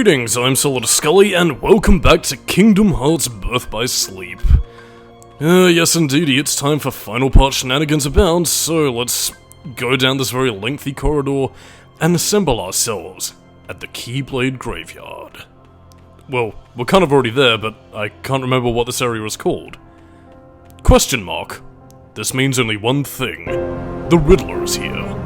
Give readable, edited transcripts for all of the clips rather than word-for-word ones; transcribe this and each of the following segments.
Greetings, I'm Solidus-Skully, and welcome back to Kingdom Hearts Birth by Sleep. Yes indeedy, it's time for final part shenanigans abound, so let's go down this very lengthy corridor and assemble ourselves at the Keyblade Graveyard. Well, we're kind of already there, but I can't remember what this area is called. Question mark. This means only one thing. The Riddler's here.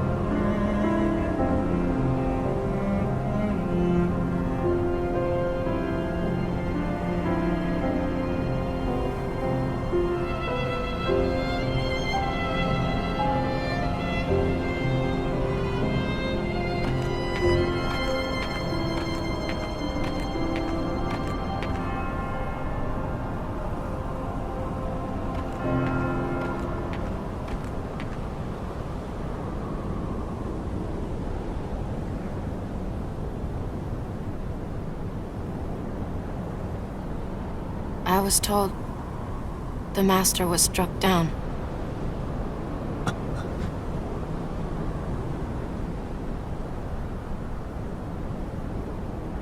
I was told the master was struck down.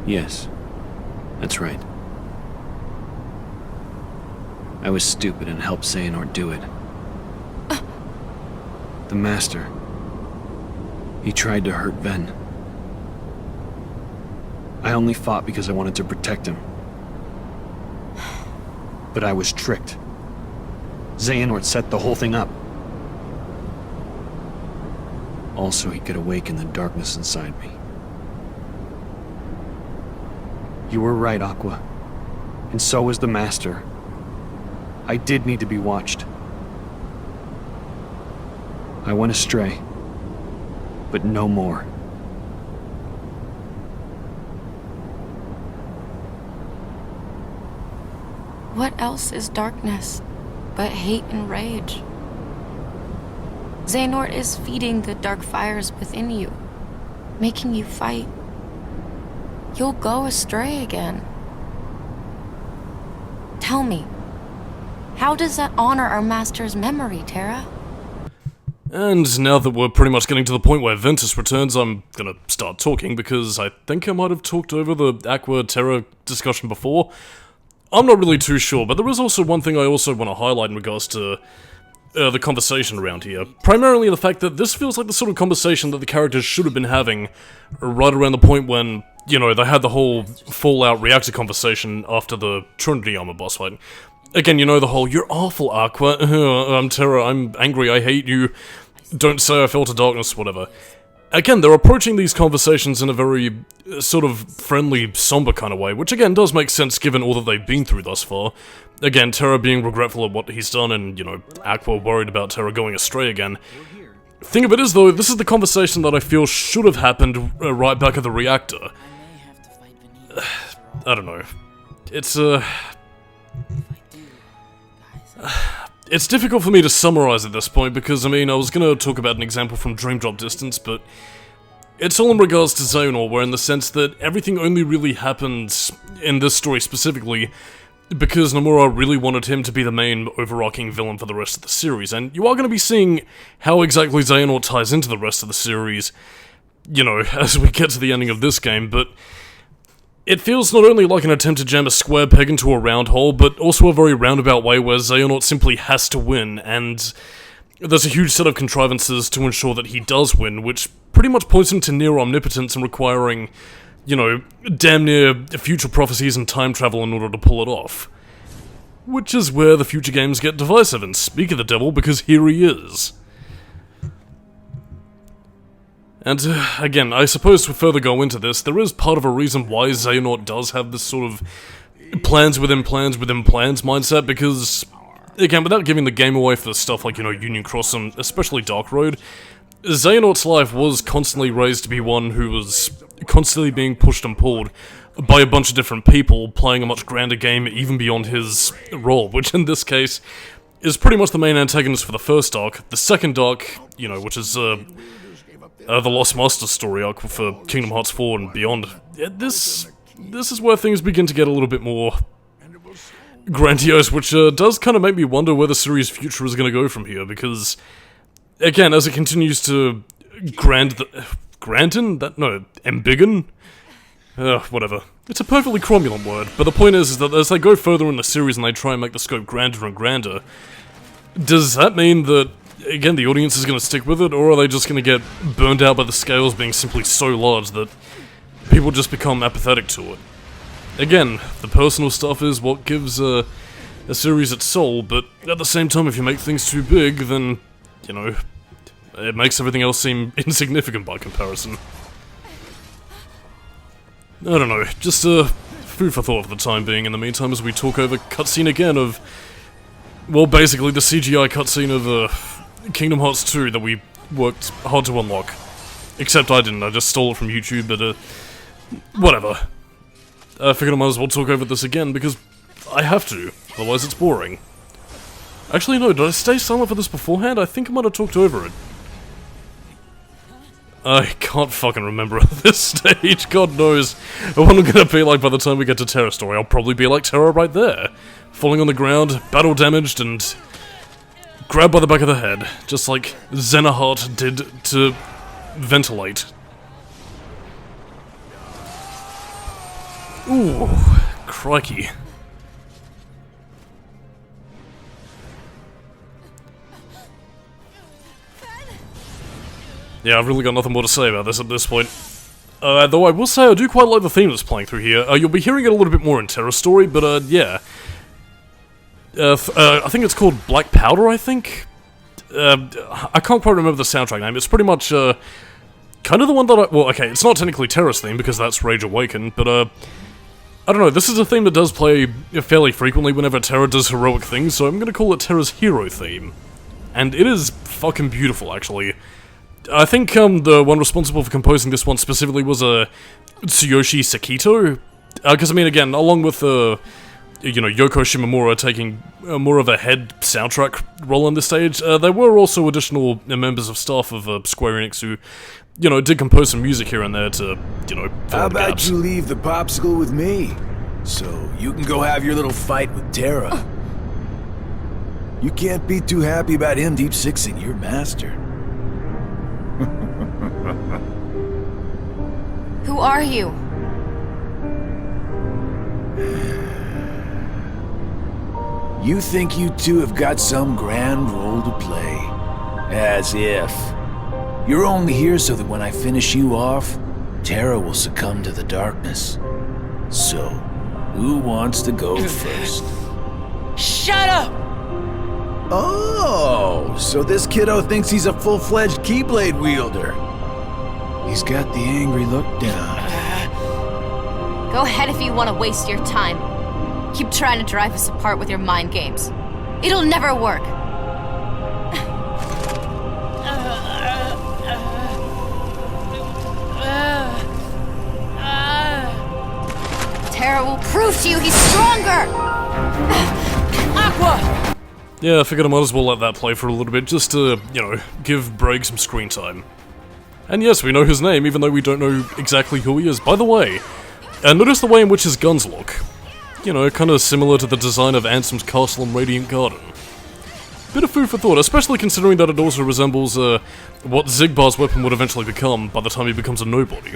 Yes, that's right. I was stupid and helped Xehanort do it. The master. He tried to hurt Ven. I only fought because I wanted to protect him. But I was tricked. Xehanort set the whole thing up. Also, he could awaken the darkness inside me. You were right, Aqua. And so was the Master. I did need to be watched. I went astray. But no more. What else is darkness but hate and rage? Xehanort is feeding the dark fires within you, making you fight. You'll go astray again. Tell me, how does that honor our master's memory, Terra? And now that we're pretty much getting to the point where Ventus returns, I'm gonna start talking, because I think I might have talked over the Aqua Terra discussion before. I'm not really too sure, but there is also one thing I also want to highlight in regards to the conversation around here. Primarily the fact that this feels like the sort of conversation that the characters should have been having right around the point when, you know, they had the whole Fallout reactor conversation after the Trinity Armor boss fight. Again, you know, the whole, "You're awful, Aqua, I'm Terra, I'm angry, I hate you, don't say I fell to darkness," whatever. Again, they're approaching these conversations in a very sort of friendly, somber kind of way, which again does make sense given all that they've been through thus far. Again, Terra being regretful of what he's done and, you know, Aqua worried about Terra going astray again. Thing of it is, though, this is the conversation that I feel should have happened right back at the reactor. I don't know. It's difficult for me to summarize at this point because, I mean, I was gonna talk about an example from Dream Drop Distance, but it's all in regards to Xehanort, where in the sense that everything only really happens in this story specifically because Nomura really wanted him to be the main overarching villain for the rest of the series, and you are going to be seeing how exactly Xehanort ties into the rest of the series, you know, as we get to the ending of this game, but it feels not only like an attempt to jam a square peg into a round hole, but also a very roundabout way where Xehanort simply has to win, and there's a huge set of contrivances to ensure that he does win, which pretty much points him to near omnipotence and requiring, you know, damn near future prophecies and time travel in order to pull it off. Which is where the future games get divisive, and speak of the devil, because here he is. And, again, I suppose to further go into this, there is part of a reason why Xehanort does have this sort of plans within plans within plans mindset, because, again, without giving the game away for stuff like, you know, Union Cross and especially Dark Road, Xehanort's life was constantly raised to be one who was constantly being pushed and pulled by a bunch of different people, playing a much grander game even beyond his role, which in this case is pretty much the main antagonist for the first arc. The second arc, you know, which is, the Lost Master story arc for Kingdom Hearts 4 and beyond. This is where things begin to get a little bit more grandiose, which does kind of make me wonder where the series' future is going to go from here, because, again, as it continues to embiggen? Whatever. It's a perfectly cromulent word, but the point is that as they go further in the series and they try and make the scope grander and grander, does that mean that, again, the audience is going to stick with it, or are they just going to get burned out by the scales being simply so large that people just become apathetic to it? Again, the personal stuff is what gives a series its soul, but at the same time, if you make things too big, then, you know, it makes everything else seem insignificant by comparison. I don't know, just food for thought for the time being in the meantime as we talk over cutscene again of, well, basically the CGI cutscene of Kingdom Hearts 2 that we worked hard to unlock. Except I didn't, I just stole it from YouTube, but whatever. I figured I might as well talk over this again because I have to, otherwise it's boring. Actually no, did I stay silent for this beforehand? I think I might have talked over it. I can't fucking remember at this stage, God knows what I'm gonna be like by the time we get to Terra story. I'll probably be like Terra right there. Falling on the ground, battle damaged, and grabbed by the back of the head, just like Xenahart did to Ventilate. Ooh, crikey. Yeah, I've really got nothing more to say about this at this point. Though I will say I do quite like the theme that's playing through here. You'll be hearing it a little bit more in Terra Story, but yeah. I think it's called Black Powder, I think? I can't quite remember the soundtrack name. It's pretty much, kind of the one that well, okay, it's not technically Terra's theme, because that's Rage Awakened, but, I don't know, this is a theme that does play fairly frequently whenever Terra does heroic things, so I'm gonna call it Terra's hero theme. And it is fucking beautiful, actually. I think, the one responsible for composing this one specifically was, Tsuyoshi Sekito. Because, I mean, again, along with, you know, Yoko Shimomura taking more of a head soundtrack role on this stage, there were also additional members of staff of Square Enix who, you know, did compose some music here and there to, you know, fill How in the about gaps. you leave the popsicle with me, so you can go have your little fight with Terra. You can't be too happy about him deep sixing your master. Who are you? You think you two have got some grand role to play. As if. You're only here so that when I finish you off, Terra will succumb to the darkness. So, who wants to go first? Shut up! Oh, so this kiddo thinks he's a full-fledged Keyblade wielder. He's got the angry look down. Go ahead if you want to waste your time. Keep trying to drive us apart with your mind games. It'll never work. Terra will prove to you he's stronger! Aqua! Yeah, I figured I might as well let that play for a little bit, just to, you know, give Braig some screen time. And yes, we know his name, even though we don't know exactly who he is. By the way, notice the way in which his guns look. You know, kind of similar to the design of Ansem's castle in Radiant Garden. Bit of food for thought, especially considering that it also resembles, what Zigbar's weapon would eventually become by the time he becomes a nobody.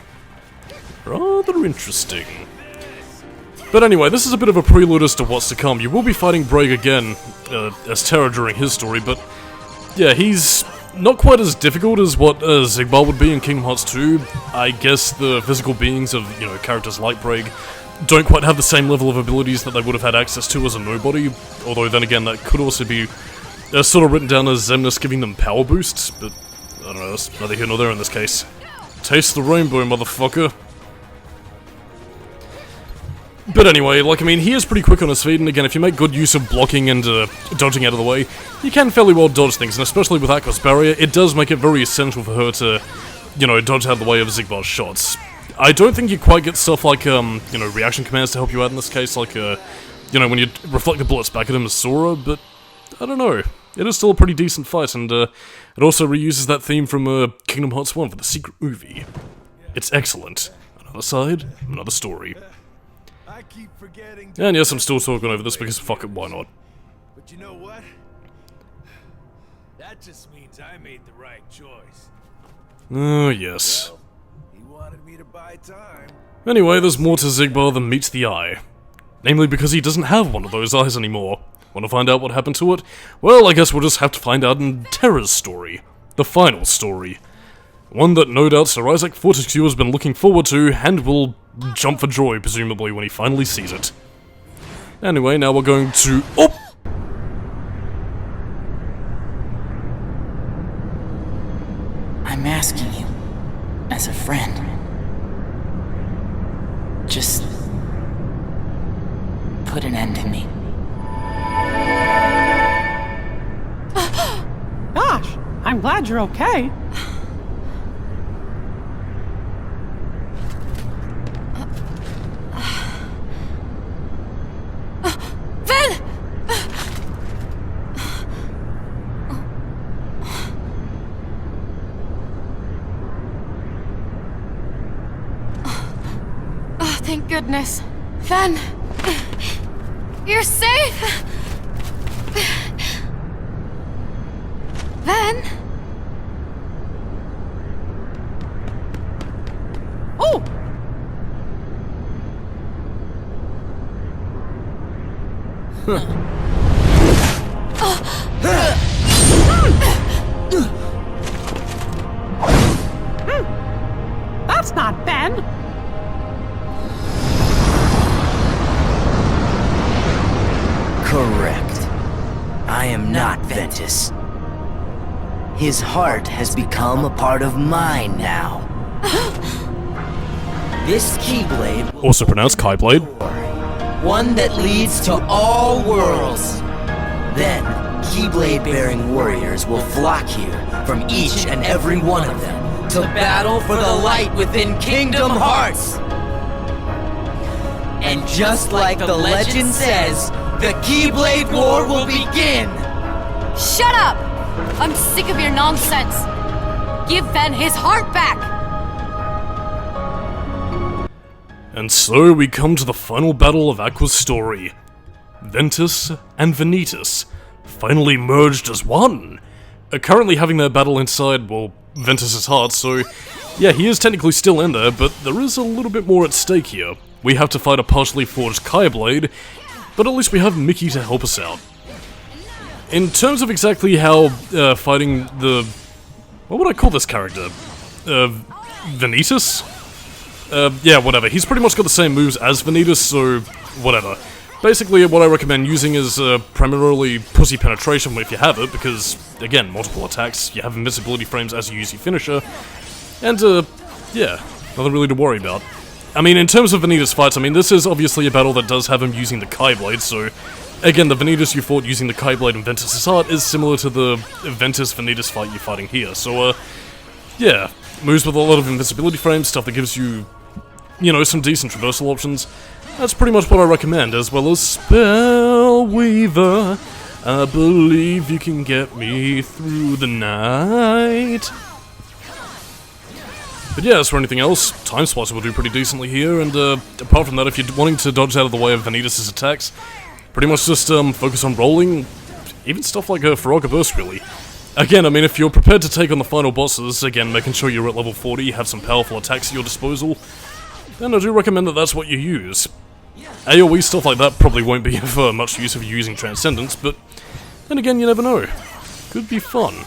Rather interesting. But anyway, this is a bit of a prelude as to what's to come. You will be fighting Braig again, as Terra during his story, but yeah, he's not quite as difficult as what Xigbar would be in Kingdom Hearts 2. I guess the physical beings of, you know, characters like Braig don't quite have the same level of abilities that they would have had access to as a nobody, although then again that could also be sort of written down as Xemnas giving them power boosts, but I don't know, that's neither here nor there in this case. Taste the rainbow, motherfucker. But anyway, like, I mean, he is pretty quick on his feet, and again, if you make good use of blocking and dodging out of the way, you can fairly well dodge things, and especially with Aqua's barrier, it does make it very essential for her to, you know, dodge out of the way of Zigbar's shots. I don't think you quite get stuff like, you know, reaction commands to help you out in this case, like, you know, when you reflect the bullets back at him as Sora, but I don't know. It is still a pretty decent fight, and it also reuses that theme from Kingdom Hearts 1 for the secret movie. It's excellent. Another side, another story. I keep forgetting. And yes, I'm still talking over this because fuck it, why not? But you know what? That just means I made the right choice. Oh, yes. Well, he wanted me to buy time. Anyway, there's more to Xigbar than meets the eye. Namely because he doesn't have one of those eyes anymore. Want to find out what happened to it? Well, I guess we'll just have to find out in Terra's story. The final story. One that no doubt Sir Isaac Fortescue has been looking forward to, and will jump for joy, presumably, when he finally sees it. Anyway, now we're going to... Oh! I'm asking you, as a friend, just put an end to me. Gosh, I'm glad you're okay. Ven! Oh, thank goodness. Ven! You're safe! Ven? Oh! That's not Ben! Correct. I am not Ventus. His heart has become a part of mine now. This Keyblade will Also pronounced Keyblade. one that leads to all worlds. Then, Keyblade-bearing warriors will flock here from each and every one of them to battle for the light within Kingdom Hearts. And just like the legend says, the Keyblade War will begin! Shut up! I'm sick of your nonsense! Give Ven his heart back! And so we come to the final battle of Aqua's story. Ventus and Vanitas, finally merged as one. Currently having their battle inside, well, Ventus's heart, so yeah, he is technically still in there, but there is a little bit more at stake here. We have to fight a partially forged Keyblade, but at least we have Mickey to help us out. In terms of exactly how fighting the... what would I call this character? Vanitas? Yeah, whatever. He's pretty much got the same moves as Vanitas, so whatever. Basically, what I recommend using is primarily pussy penetration if you have it, because, again, multiple attacks, you have invincibility frames as you use your finisher, and, yeah, nothing really to worry about. I mean, in terms of Vanitas fights, I mean, this is obviously a battle that does have him using the Keyblade, so, again, the Vanitas you fought using the Keyblade and Ventus' heart is similar to the Ventus-Vanitas fight you're fighting here, so, yeah, moves with a lot of invincibility frames, stuff that gives you, you know, some decent traversal options. That's pretty much what I recommend, as well as Spell Weaver. I believe you can get me through the night. But yeah, as for anything else, Time Splicer will do pretty decently here, and apart from that, if you're wanting to dodge out of the way of Vanitas' attacks, pretty much just focus on rolling, even stuff like Farraga Burst, really. Again, I mean, if you're prepared to take on the final bosses, again, making sure you're at level 40, have some powerful attacks at your disposal, then I do recommend that that's what you use. AoE stuff like that probably won't be of much use if you're using Transcendence, but then again, you never know. Could be fun.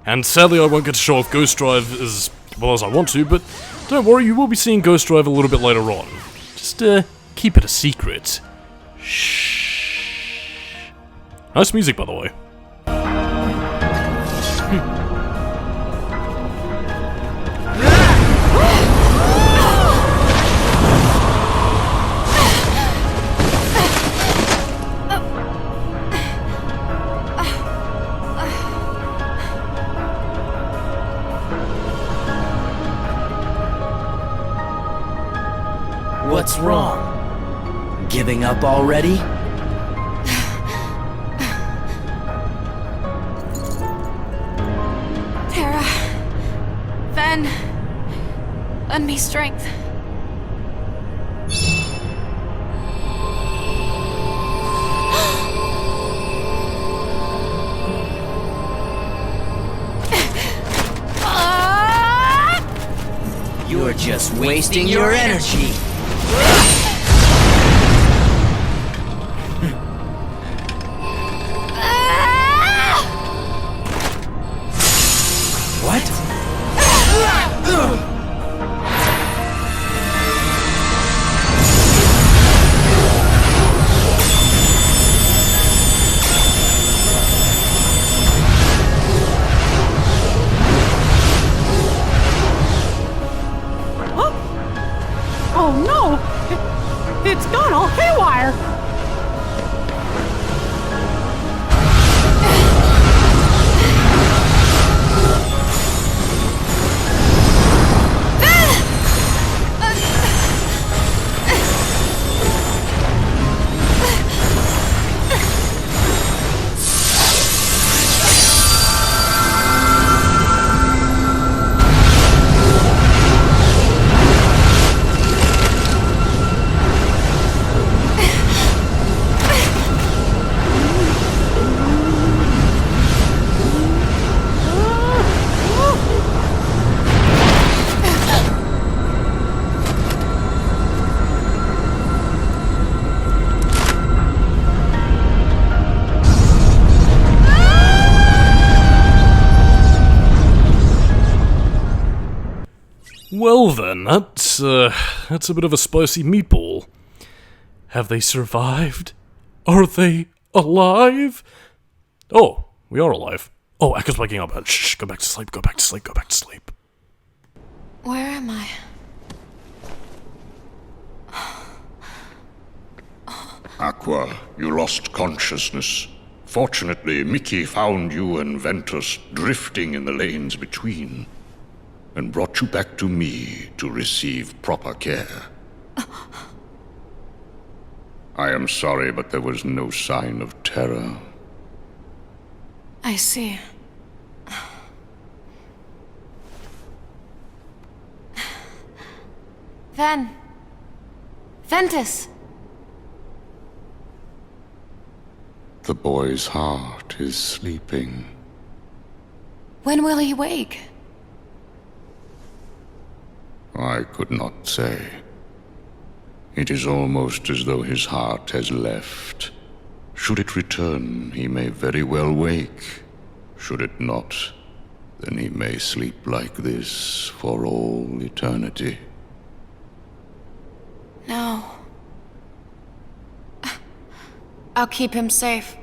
And sadly, I won't get to show off Ghost Drive as well as I want to, but don't worry, you will be seeing Ghost Drive a little bit later on. Just, keep it a secret. Shh. Nice music, by the way. What's wrong? Giving up already? Terra. Ven. Lend me strength. You're just wasting your energy. What? Oh no! It's gone all haywire! Well then, that's a bit of a spicy meatball. Have they survived? Are they alive? Oh, we are alive. Oh, Echo's waking up. Shh, go back to sleep, go back to sleep, go back to sleep. Where am I? Aqua, you lost consciousness. Fortunately, Mickey found you and Ventus drifting in the lanes between, and brought you back to me to receive proper care. I am sorry, but there was no sign of terror. I see. Ventus! The boy's heart is sleeping. When will he wake? I could not say. It is almost as though his heart has left. Should it return, he may very well wake. Should it not, then he may sleep like this for all eternity. No. I'll keep him safe.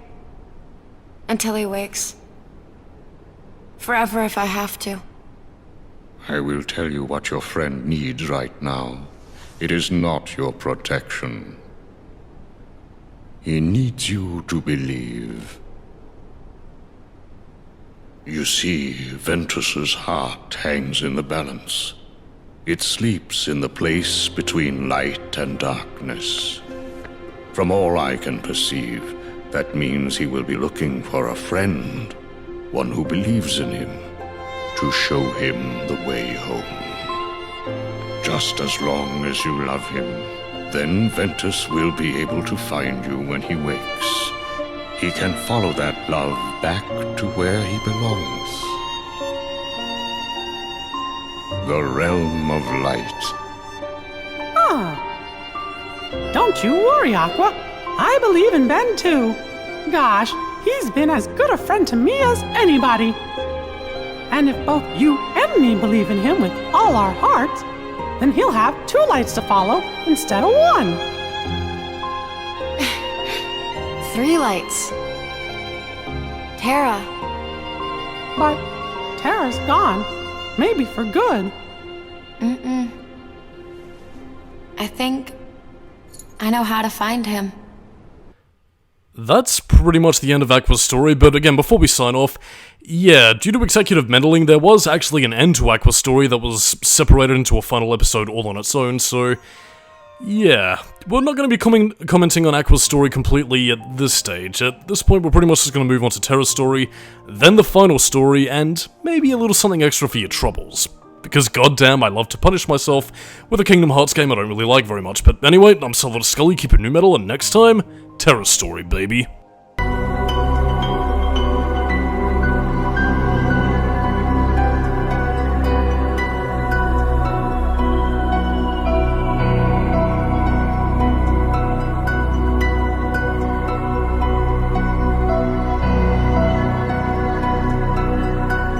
Until he wakes. Forever if I have to. I will tell you what your friend needs right now. It is not your protection. He needs you to believe. You see, Ventus's heart hangs in the balance. It sleeps in the place between light and darkness. From all I can perceive, that means he will be looking for a friend, one who believes in him, to show him the way home. Just as long as you love him, then Ventus will be able to find you when he wakes. He can follow that love back to where he belongs. The realm of light. Don't you worry, Aqua. I believe in Ben too. Gosh, he's been as good a friend to me as anybody. And if both you and me believe in him with all our hearts, then he'll have 2 lights to follow instead of 1. 3 lights. Terra. But Terra's gone. Maybe for good. I think I know how to find him. That's pretty much the end of Aqua's story, but again, before we sign off, yeah, due to executive meddling, there was actually an end to Aqua's story that was separated into a final episode all on its own, so yeah, we're not going to be commenting on Aqua's story completely at this stage. At this point, we're pretty much just going to move on to Terra's story, then the final story, and maybe a little something extra for your troubles. Because goddamn, I love to punish myself with a Kingdom Hearts game I don't really like very much. But anyway, I'm Solidus-Skully, keep it new metal, and next time, Terra's story, baby.